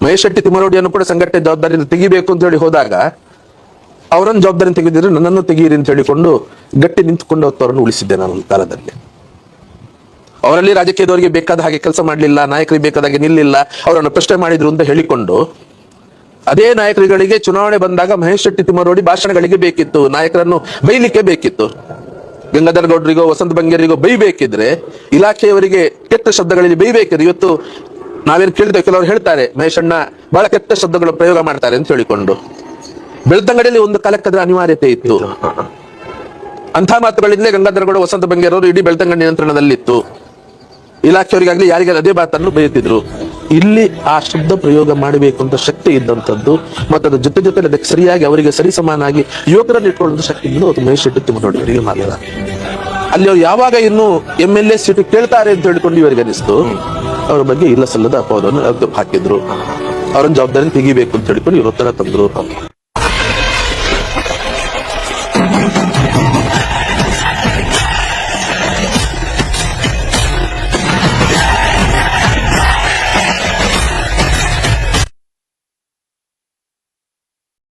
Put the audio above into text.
ಮಹೇಶ್ ಶೆಟ್ಟಿ ತಿಮ್ಮರೋಡಿಯನ್ನು ಕೂಡ ಸಂಘಟನೆ ಜವಾಬ್ದಾರಿಯಿಂದ ತೆಗಿಬೇಕು ಅಂತ ಹೇಳಿ ಹೋದಾಗ ಅವರನ್ನು ಜವಾಬ್ದಾರಿ ತೆಗೆದಿದ್ರೆ ನನ್ನನ್ನು ತೆಗೀರಿ ಅಂತ ಹೇಳಿಕೊಂಡು ಗಟ್ಟಿ ನಿಂತುಕೊಂಡು ಅವರನ್ನು ಉಳಿಸಿದ್ದೆ ನಾನು ಒಂದು ಕಾಲದಲ್ಲಿ. ಅವರಲ್ಲಿ ರಾಜಕೀಯದವರಿಗೆ ಬೇಕಾದ ಹಾಗೆ ಕೆಲಸ ಮಾಡಲಿಲ್ಲ, ನಾಯಕರಿಗೆ ಬೇಕಾದ ಹಾಗೆ ನಿಲ್ಲಿಲ್ಲ, ಅವರನ್ನು ಪ್ರಶ್ನೆ ಮಾಡಿದ್ರು ಅಂತ ಹೇಳಿಕೊಂಡು ಅದೇ ನಾಯಕರುಗಳಿಗೆ ಚುನಾವಣೆ ಬಂದಾಗ ಮಹೇಶ್ ಶೆಟ್ಟಿ ತಿಮ್ಮರೋಡಿ ಭಾಷಣಗಳಿಗೆ ಬೇಕಿತ್ತು, ನಾಯಕರನ್ನು ಬೈಲಿಕ್ಕೆ ಬೇಕಿತ್ತು. ಗಂಗಾಧರ ಗೌಡರಿಗೋ ವಸಂತ ಬಂಗೇರಿಗೋ ಬೈಬೇಕಿದ್ರೆ, ಇಲಾಖೆಯವರಿಗೆ ಕೆಟ್ಟ ಶಬ್ದಗಳಲ್ಲಿ ಬೈಬೇಕಿದ್ರೆ, ಇವತ್ತು ನಾವೇನು ಕೇಳಿದ್ದೇವೆ, ಕೆಲವರು ಹೇಳ್ತಾರೆ ಮಹೇಶ್ ಅಣ್ಣ ಬಹಳ ಕೆಟ್ಟ ಶಬ್ದಗಳು ಪ್ರಯೋಗ ಮಾಡ್ತಾರೆ ಅಂತ ಹೇಳಿಕೊಂಡು. ಬೆಳ್ತಂಗಡಿಯಲ್ಲಿ ಒಂದು ಕಾಲಕ್ಕೆ ಅದರ ಅನಿವಾರ್ಯತೆ ಇತ್ತು. ಅಂಥ ಮಾತುಗಳಿಂದಲೇ ಗಂಗಾಧರ ಗೌಡ ವಸಂತ ಬಂಗೇರವರು ಇಡೀ ಬೆಳ್ತಂಗಡಿ ನಿಯಂತ್ರಣದಲ್ಲಿತ್ತು. ಇಲಾಖೆಯವರಿಗಾಗ್ಲಿ ಯಾರಿಗಾಗಲಿ ಅದೇ ಮಾತನ್ನು ಬೈಯುತ್ತಿದ್ರು. ಇಲ್ಲಿ ಆ ಶಬ್ದ ಪ್ರಯೋಗ ಮಾಡಬೇಕು ಅಂತ ಶಕ್ತಿ ಇದ್ದಂಥದ್ದು ಮತ್ತು ಅದ್ರ ಜೊತೆ ಅದಕ್ಕೆ ಸರಿಯಾಗಿ ಅವರಿಗೆ ಸರಿಸಮಾನಾಗಿ ಯುವಕರನ್ನು ಇಟ್ಕೊಳ್ಳುವಂತ ಶಕ್ತಿ ಇದ್ದು ಅದು ಮಹೇಶ್ ಶೆಟ್ಟಿ ತಿಮ್ಮರೋಡಿಯವರಿಗೆ ಮಾತ್ರ. ಅಲ್ಲಿ ಅವ್ರು ಯಾವಾಗ ಇನ್ನು MLA ಸೀಟು ಕೇಳ್ತಾರೆ ಅಂತ ಹೇಳಿಕೊಂಡು ಇವರಿಗೆ ಅನಿಸ್ತು, ಅವರ ಬಗ್ಗೆ ಇಲ್ಲ ಸಲ್ಲದ ಅಪವಾದವನ್ನು ಹಾಕಿದ್ರು. ಅವರನ್ನು ಜವಾಬ್ದಾರಿ ತೆಗಿಬೇಕು ಅಂತ ಹೇಳಿಕೊಂಡು ಇವರು ಒತ್ತಡ ತಂದ್ರು.